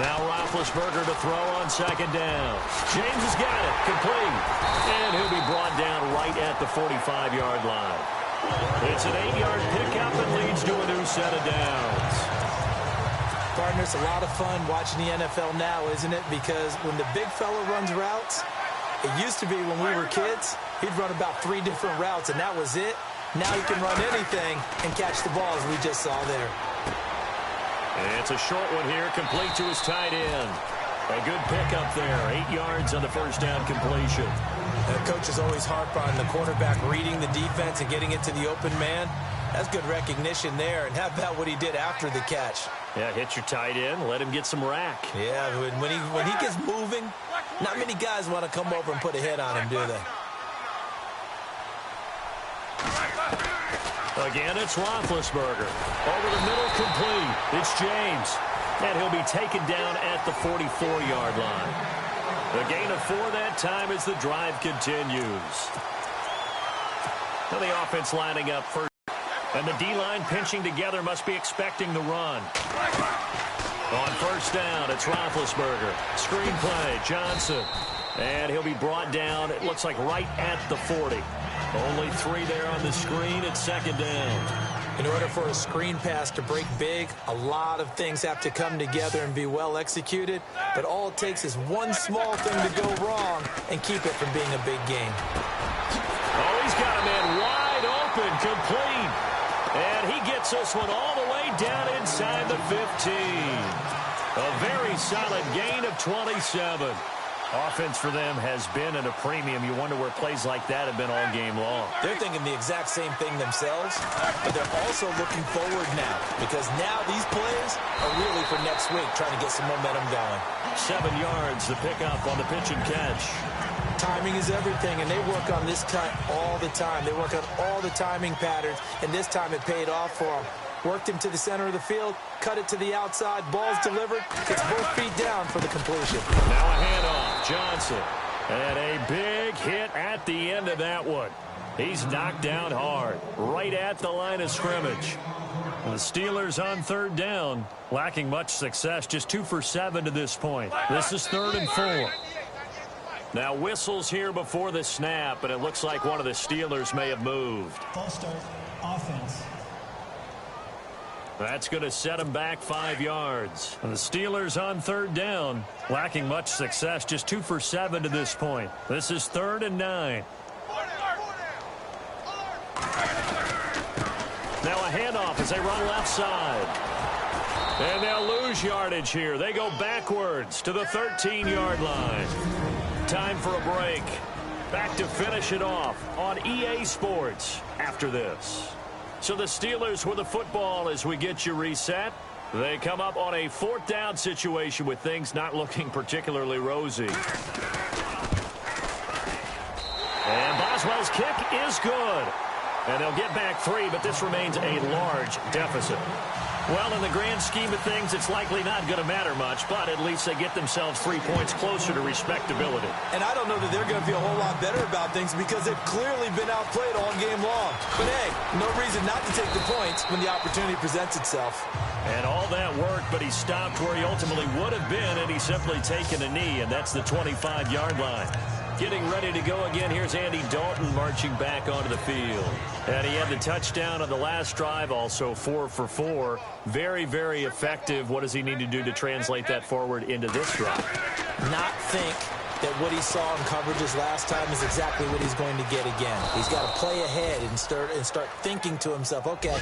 Now Roethlisberger to throw on second down. James has got it, complete. And he'll be brought down right at the 45-yard line. It's an 8-yard pickup and leads to a new set of downs. Partner, it's a lot of fun watching the NFL now, isn't it? Because when the big fella runs routes, it used to be when we were kids, he'd run about 3 different routes, and that was it. Now he can run anything and catch the ball, as we just saw there. And it's a short one here, complete to his tight end. A good pickup there, 8 yards on the first down completion. The coach is always harp on the quarterback reading the defense and getting it to the open man. That's good recognition there. And how about what he did after the catch? Yeah, hit your tight end, let him get some rack. Yeah, when he gets moving, not many guys want to come over and put a hit on him, do they? Again, it's Roethlisberger. Over the middle, complete. It's James. And he'll be taken down at the 44-yard line. The gain of 4 that time as the drive continues. Now the offense lining up first. And the D-line pinching together, must be expecting the run. On first down, it's Roethlisberger. Screen play, Johnson. And he'll be brought down, it looks like right at the 40. Only 3 there on the screen at second down. In order for a screen pass to break big, a lot of things have to come together and be well executed. But all it takes is one small thing to go wrong and keep it from being a big game. Oh, he's got a man wide open, complete. And he gets this one all the way down inside the 15. A very solid gain of 27. Offense for them has been at a premium. You wonder where plays like that have been all game long. They're thinking the exact same thing themselves, but they're also looking forward now because now these plays are really for next week, trying to get some momentum going. 7 yards, the pickup on the pitch and catch. Timing is everything, and they work on this all the time. They work on all the timing patterns, and this time it paid off for them. Worked him to the center of the field, cut it to the outside, ball's delivered, gets both feet down for the completion. Now a handoff, Johnson. And a big hit at the end of that one. He's knocked down hard, right at the line of scrimmage. The Steelers on third down, lacking much success, just 2 for 7 to this point. This is 3rd and 4. Now whistles here before the snap, and it looks like one of the Steelers may have moved. False start, offense. That's going to set him back 5 yards. And the Steelers on third down, lacking much success, just 2 for 7 to this point. This is 3rd and 9. Now a handoff as they run left side. And they'll lose yardage here. They go backwards to the 13-yard line. Time for a break. Back to finish it off on EA Sports after this. So the Steelers with the football as we get you reset. They come up on a 4th down situation with things not looking particularly rosy. And Boswell's kick is good. And they'll get back 3, but this remains a large deficit. Well, in the grand scheme of things, it's likely not going to matter much, but at least they get themselves 3 points closer to respectability. And I don't know that they're going to feel a whole lot better about things because they've clearly been outplayed all game long. But hey, no reason not to take the points when the opportunity presents itself. And all that work, but he stopped where he ultimately would have been, and he's simply taken a knee, and that's the 25-yard line. Getting ready to go again, here's Andy Dalton marching back onto the field. And he had the touchdown on the last drive, also 4 for 4. Very, very effective. What does he need to do to translate that forward into this drive? Not think that what he saw in coverages last time is exactly what he's going to get again. He's got to play ahead and start thinking to himself, okay,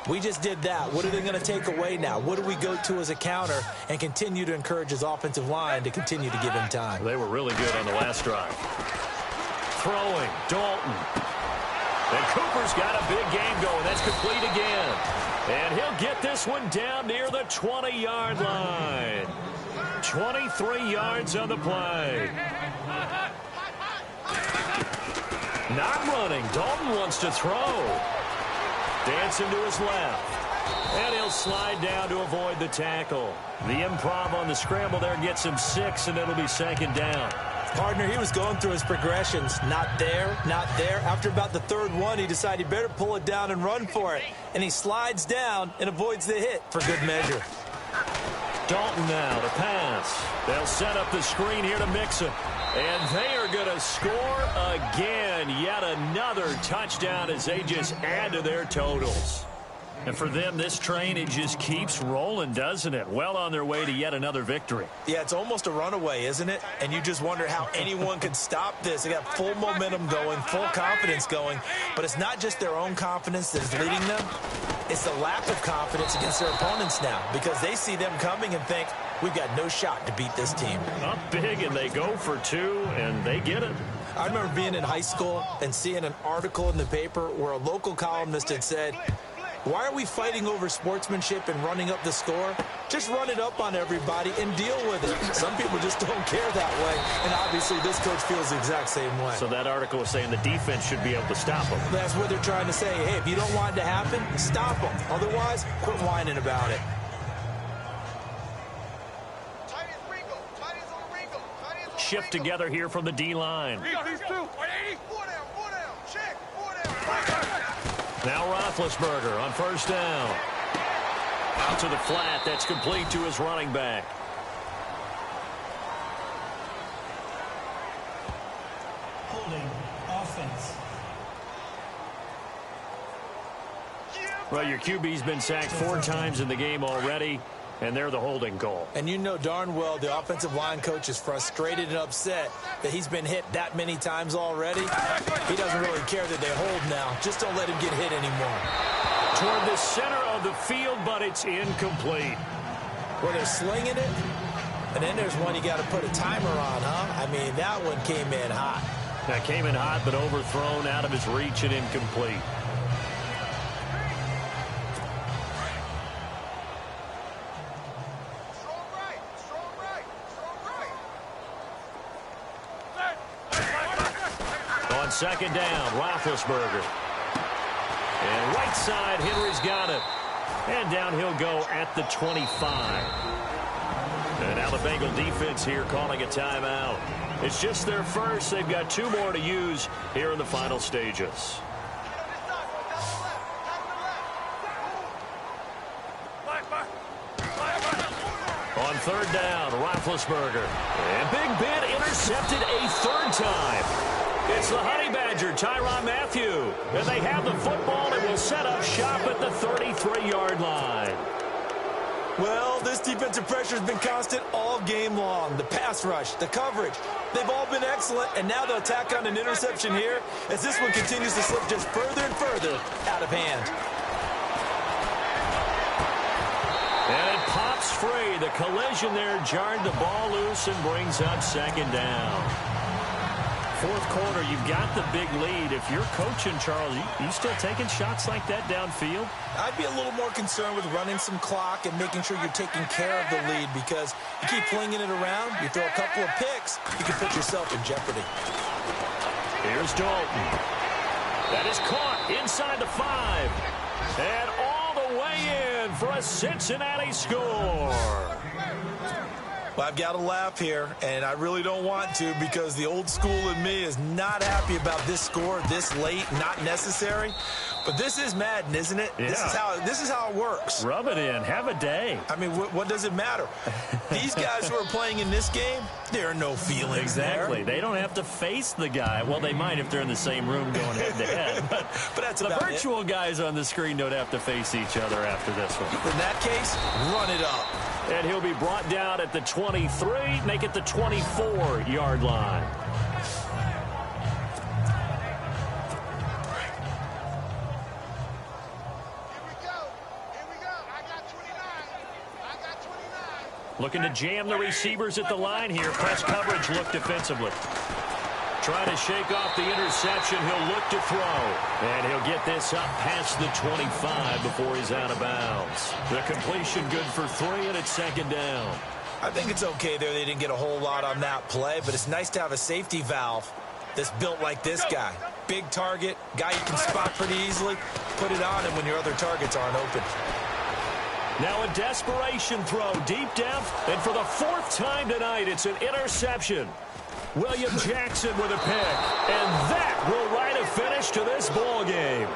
we just did that. What are they going to take away now? What do we go to as a counter? And continue to encourage his offensive line to continue to give him time. They were really good on the last drive. Throwing, Dalton. And Cooper's got a big game going. That's complete again. And he'll get this one down near the 20-yard line. 23 yards on the play. Not running. Dalton wants to throw. Dancing to his left. And he'll slide down to avoid the tackle. The improv on the scramble there gets him 6, and it'll be 2nd down. Partner, he was going through his progressions. Not there, not there. After about the 3rd one, he decided he better pull it down and run for it. And he slides down and avoids the hit for good measure. Dalton now to pass. They'll set up the screen here to Mixon. And they are going to score again. Yet another touchdown as they just add to their totals. And for them, this train, it just keeps rolling, doesn't it? Well on their way to yet another victory. Yeah, it's almost a runaway, isn't it? And you just wonder how anyone could stop this. They got full momentum going, full confidence going. But it's not just their own confidence that is leading them. It's the lack of confidence against their opponents now because they see them coming and think, we've got no shot to beat this team. Up big, and they go for 2, and they get it. I remember being in high school and seeing an article in the paper where a local columnist had said, why are we fighting over sportsmanship and running up the score? Just run it up on everybody and deal with it. Some people just don't care that way, and obviously this coach feels the exact same way. So that article was saying the defense should be able to stop them. That's what they're trying to say. Hey, if you don't want it to happen, stop them. Otherwise, quit whining about it. Shift together here from the D-line. Now Roethlisberger on 1st down. Out to the flat. That's complete to his running back. Holding offense. Well, your QB's been sacked 4 times in the game already, and they're the holding call. And you know darn well the offensive line coach is frustrated and upset that he's been hit that many times already. He doesn't really care that they hold now. Just don't let him get hit anymore. Toward the center of the field, but it's incomplete. Well, they're slinging it, and then there's one you got to put a timer on, huh? I mean, that one came in hot. That came in hot, but overthrown out of his reach and incomplete. On 2nd down, Roethlisberger. And right side, Henry's got it. And down he'll go at the 25. And now the Bengal defense here calling a timeout. It's just their first. They've got 2 more to use here in the final stages. On 3rd down, Roethlisberger. And Big Ben intercepted a 3rd time. It's the Honey Badger, Tyrann Mathieu. And they have the football and will set up shop at the 33-yard line. Well, this defensive pressure has been constant all game long. The pass rush, the coverage, they've all been excellent, and now they'll tack on an interception here as this one continues to slip just further and further out of hand. And it pops free. The collision there jarred the ball loose and brings up 2nd down. fourth quarter, you've got the big lead. If you're coaching, Charles, you still taking shots like that downfield? I'd be a little more concerned with running some clock and making sure you're taking care of the lead, because you keep flinging it around, you throw a couple of picks, you can put yourself in jeopardy. Here's Dalton. That is caught inside the 5. And all the way in for a Cincinnati score. Well, I've got to laugh here, and I really don't want to, because the old school in me is not happy about this score this late, not necessary. But this is Madden, isn't it? Yeah. This is how it works. Rub it in. Have a day. I mean, what does it matter? These guys who are playing in this game, there are no feelings Exactly. there. They don't have to face the guy. Well, they might if they're in the same room going head-to-head. But that's the about virtual guys on the screen don't have to face each other after this one. In that case, run it up. And he'll be brought down at the 23, make it the 24-yard line. Looking to jam the receivers at the line here. Press coverage look defensively. Trying to shake off the interception. He'll look to throw. And he'll get this up past the 25 before he's out of bounds. The completion good for 3, and it's second down. I think it's okay there. They didn't get a whole lot on that play, but it's nice to have a safety valve that's built like this guy. Big target, guy you can spot pretty easily. Put it on him when your other targets aren't open. Now a desperation throw, deep depth, and for the 4th time tonight, it's an interception. William Jackson with a pick, and that will write a finish to this ball game.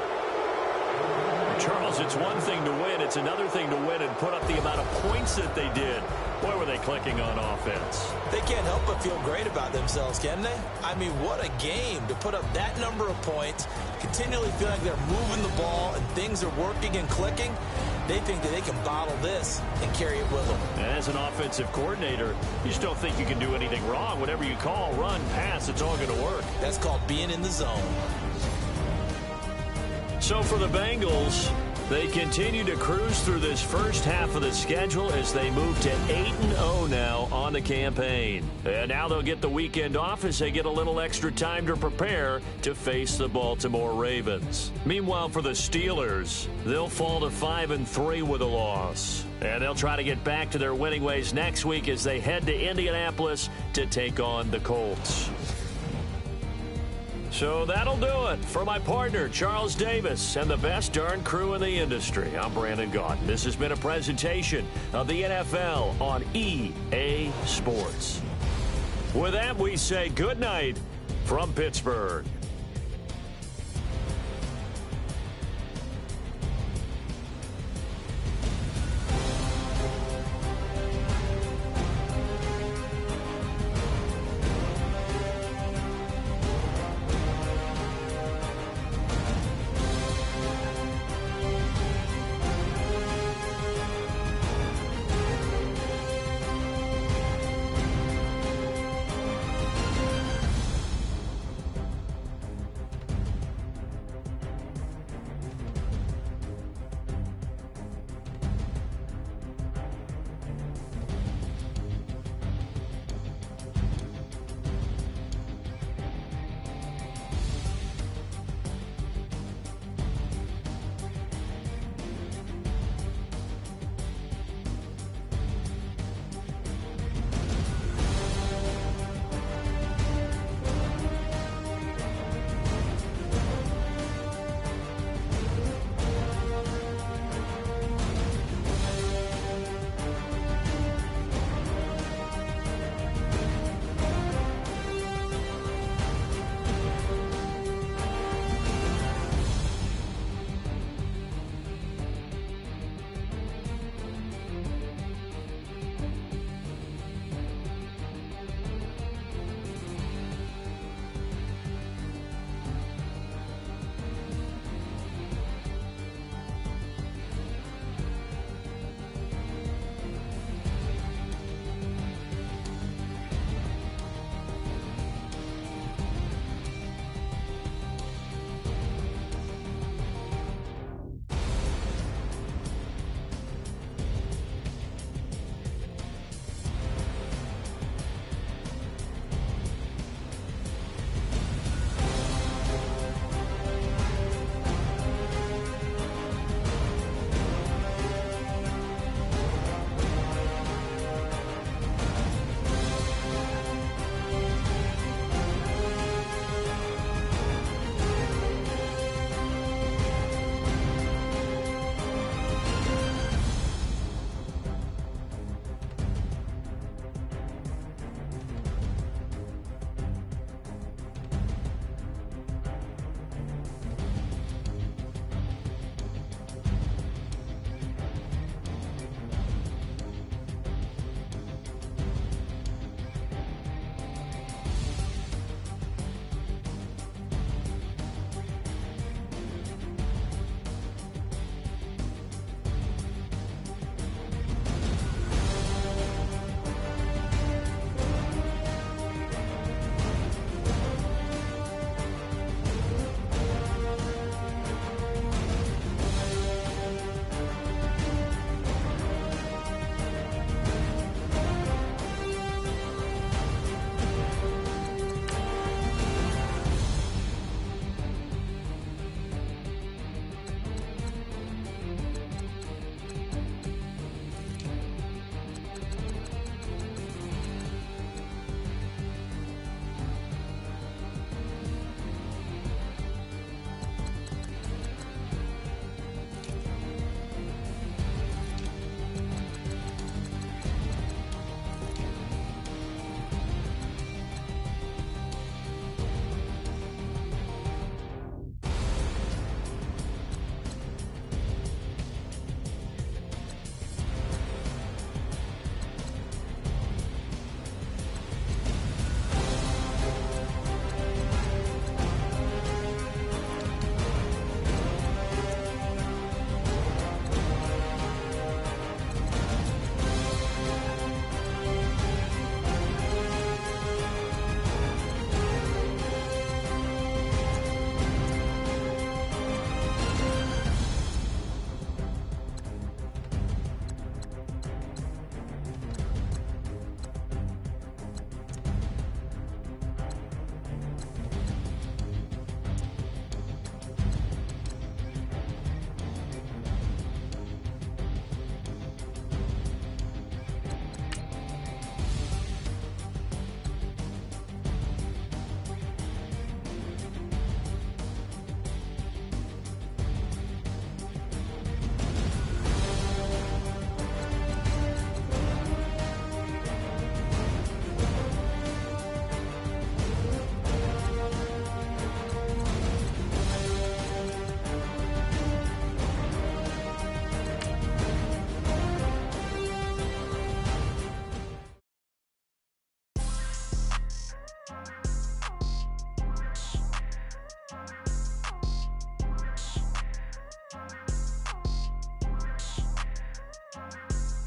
Charles, it's one thing to win. It's another thing to win and put up the amount of points that they did. Boy, were they clicking on offense. They can't help but feel great about themselves, can they? I mean, what a game to put up that number of points, continually feel like they're moving the ball and things are working and clicking. They think that they can bottle this and carry it with them. As an offensive coordinator, you just don't think you can do anything wrong. Whatever you call, run, pass, it's all going to work. That's called being in the zone. So for the Bengals, they continue to cruise through this first half of the schedule as they move to 8-0 now on the campaign. And now they'll get the weekend off as they get a little extra time to prepare to face the Baltimore Ravens. Meanwhile, for the Steelers, they'll fall to 5-3 with a loss. And they'll try to get back to their winning ways next week as they head to Indianapolis to take on the Colts. So that'll do it for my partner, Charles Davis, and the best darn crew in the industry. I'm Brandon Gaudin. This has been a presentation of the NFL on EA Sports. With that, we say good night from Pittsburgh.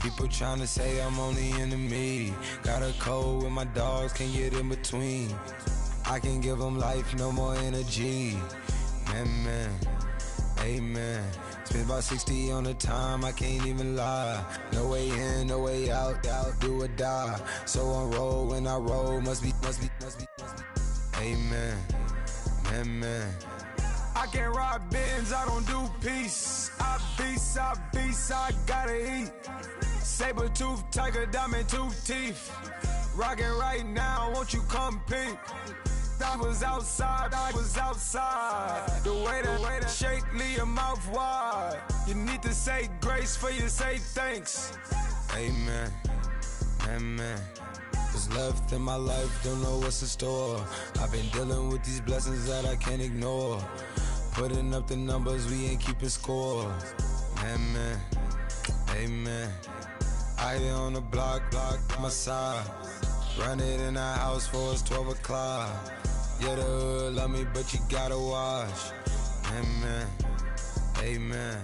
People tryna say I'm only enemy. Got a code with my dogs, can't get in between. I can give them life, no more energy. Man, amen. Spent about 60 on the time, I can't even lie. No way in, no way out, do or die. So on roll, when I roll, must be. Amen, man. I can't ride Benz, I don't do peace. I beast, I gotta eat. Saber tooth, tiger, diamond tooth teeth. Rockin' right now, won't you come peep? I was outside. The way that shake, leave your mouth wide. You need to say grace for you say thanks. Amen. What's left in my life, don't know what's in store. I've been dealing with these blessings that I can't ignore. Putting up the numbers, we ain't keeping score. Amen. I here on the block, my side. Run it in the house for us 12 o'clock. Yeah, the hood love me, but you gotta watch. Amen.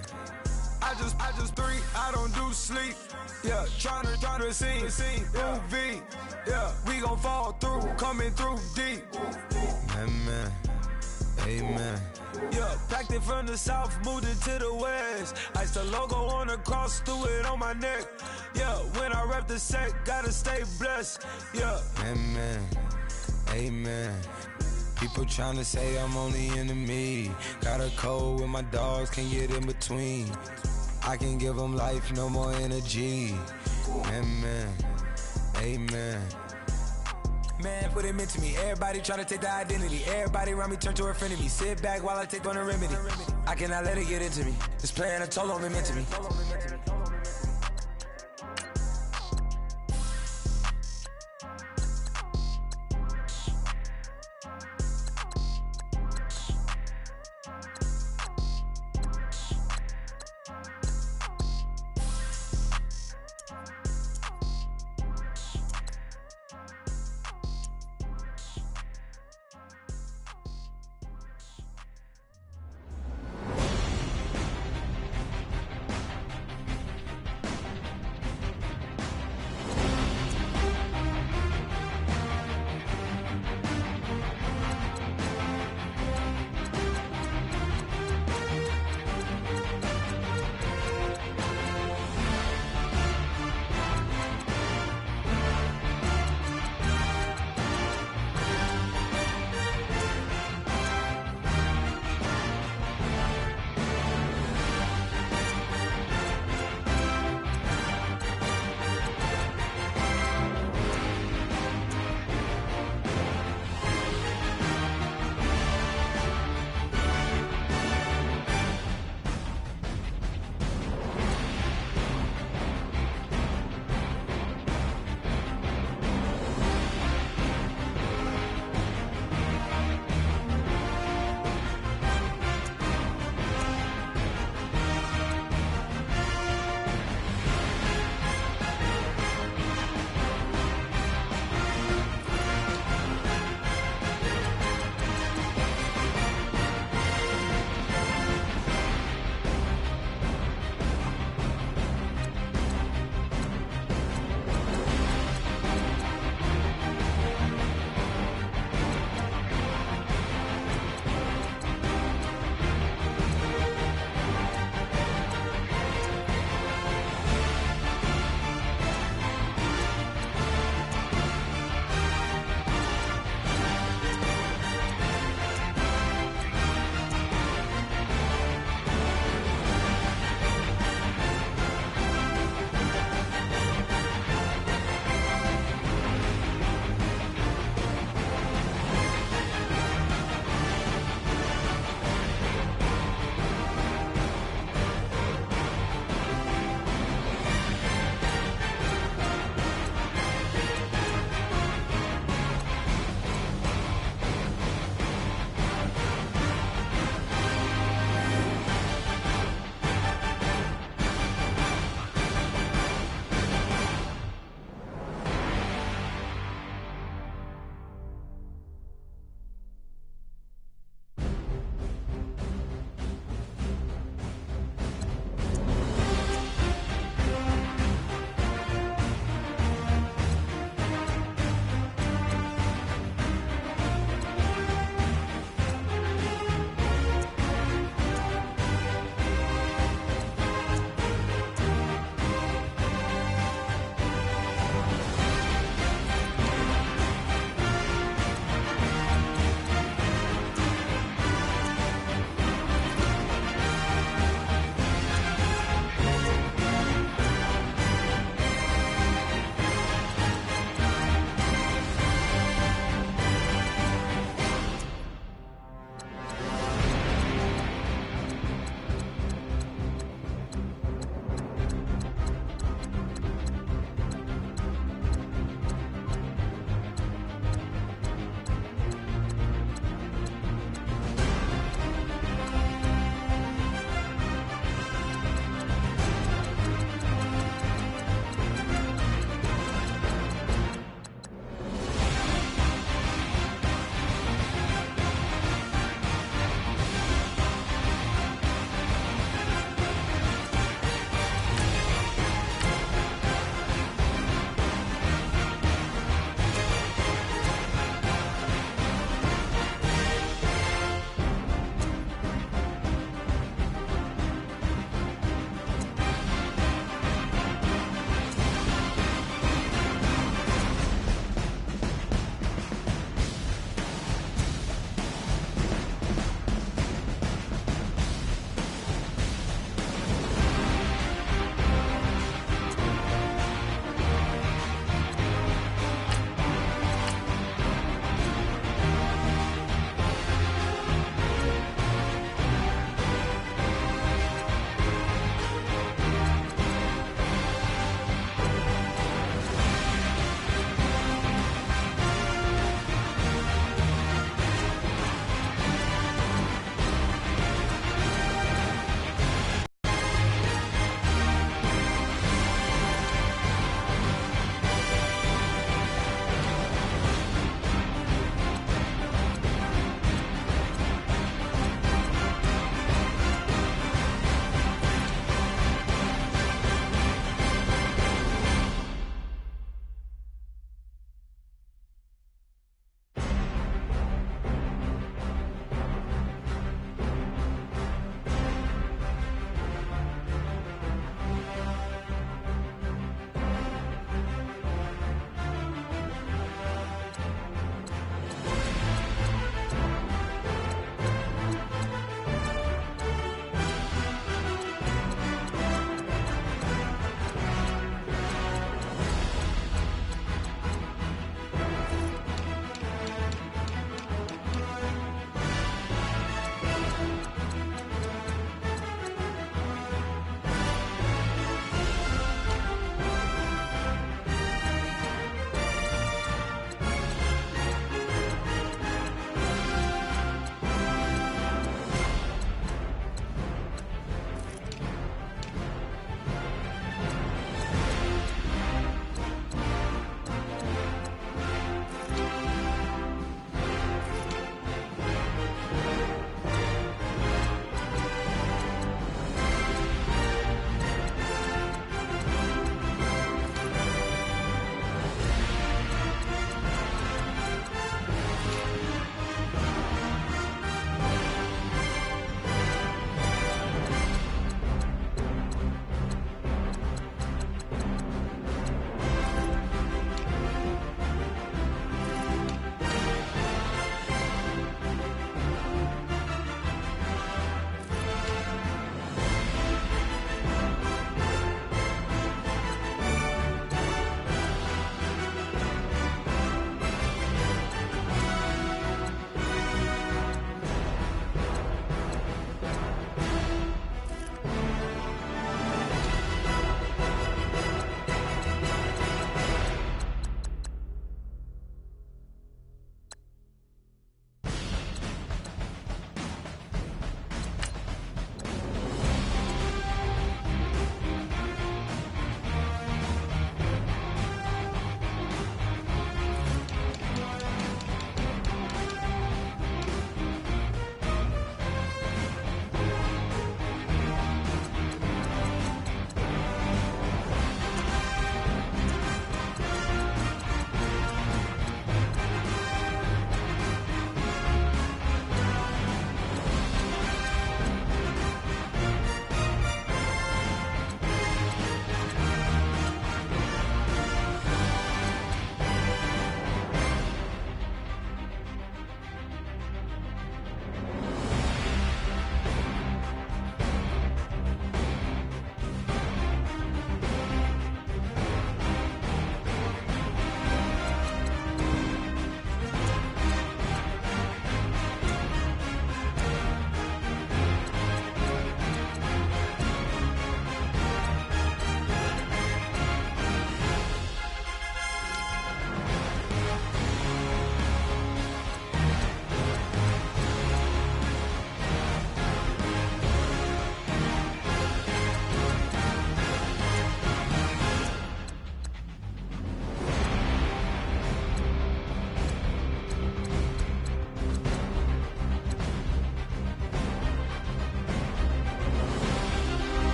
I just three, I don't do sleep. Yeah, tryna see UV. Yeah, we gon' fall through, coming through deep. Amen. Yeah, packed it from the south, moved it to the west. Iced the logo on the cross, threw it on my neck. Yeah, when I rep the set, gotta stay blessed. Yeah. Amen. People tryna say I'm only enemy. Got a code with my dogs, can't get in between. I can give them life, no more energy. Amen. Man, put him into me. Everybody tryna take the identity. Everybody around me turn to a friend of me. Sit back while I take on the remedy. I cannot let it get into me. This playing a toll on me, meant to me.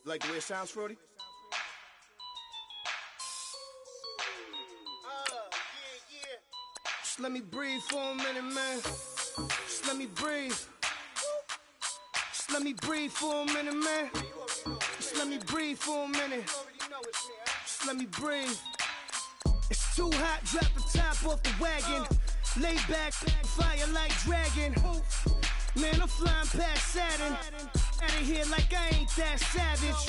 Like the way it sounds, Frody? Just let me breathe for a minute, man. Just let me breathe. Just let me breathe for a minute, man. Just let me breathe for a minute. Just let me breathe. It's too hot, drop the top off the wagon. Lay back, fire like dragon. Man, I'm flying past Saturn. Out of here like I ain't that savage.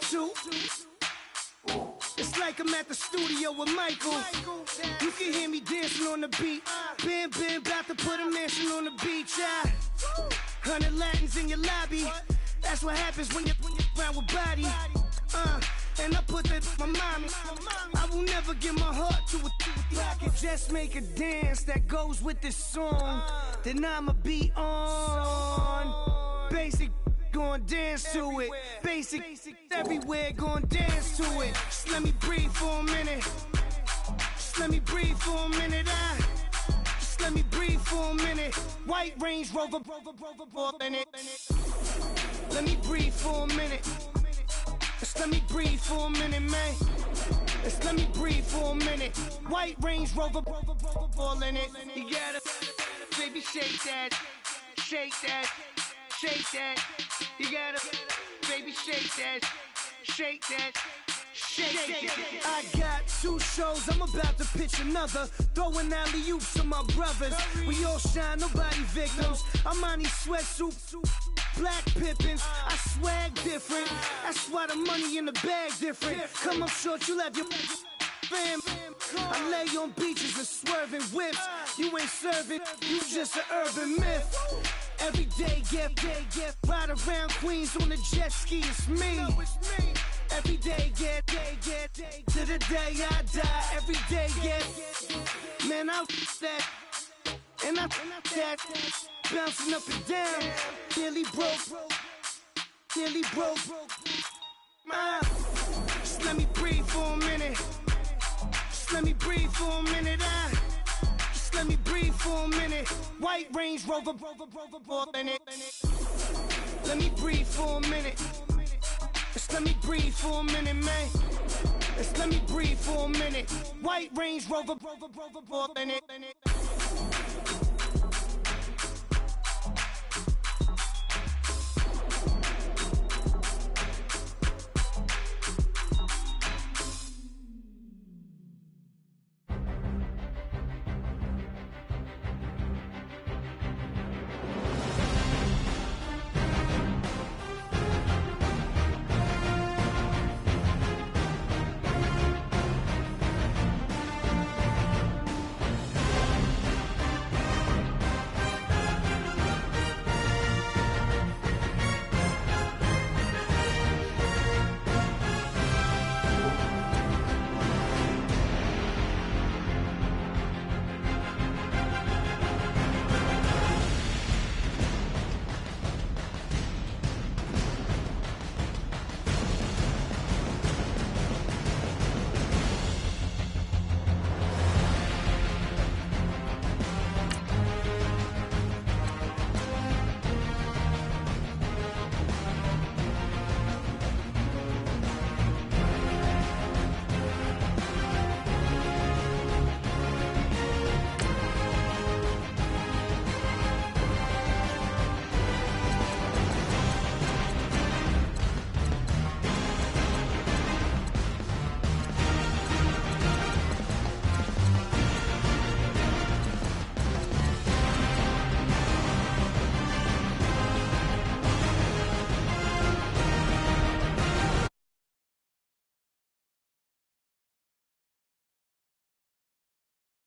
Two. It's like I'm at the studio with Michael. You can hear me dancing on the beat. Bam, about to put a mansion on the beach. 100 Latins in your lobby. That's what happens when you're around with body. And I put that my mommy. I will never give my heart to a I can just make a dance that goes with this song. Then I'ma be on. Basic, gon' dance to it. Basic, everywhere, gon' dance to it. Just let me breathe for a minute. Just let me breathe for a minute. Just let me breathe for a minute. White Range Rover, in it. Let me breathe for a minute. Just let me breathe for a minute, man. Just let me breathe for a minute. White Range Rover, all in it. You gotta, baby, shake that, shake that, shake that. You gotta, baby, shake that, shake that. Shake. I got 2 shows, I'm about to pitch another. Throwing alley-oops to my brothers. We all shine, nobody victims. I'm on these sweatsuits, black pippins. I swag different. That's why the money in the bag different. Come up short, you'll have your fam. I lay on beaches and swerving whips. You ain't serving, you just an urban myth. Every day, get ride around Queens on a jet ski, it's me. Every day, get to the day I die. Every day, get man, I that and I that bouncing up and down. Nearly broke. Just let me breathe for a minute. Just let me breathe for a minute. Just let me breathe for a minute. White Range Rover, in it. Let me breathe for a minute. Just let me breathe for a minute, man. Just let me breathe for a minute. White Range Rover, in it.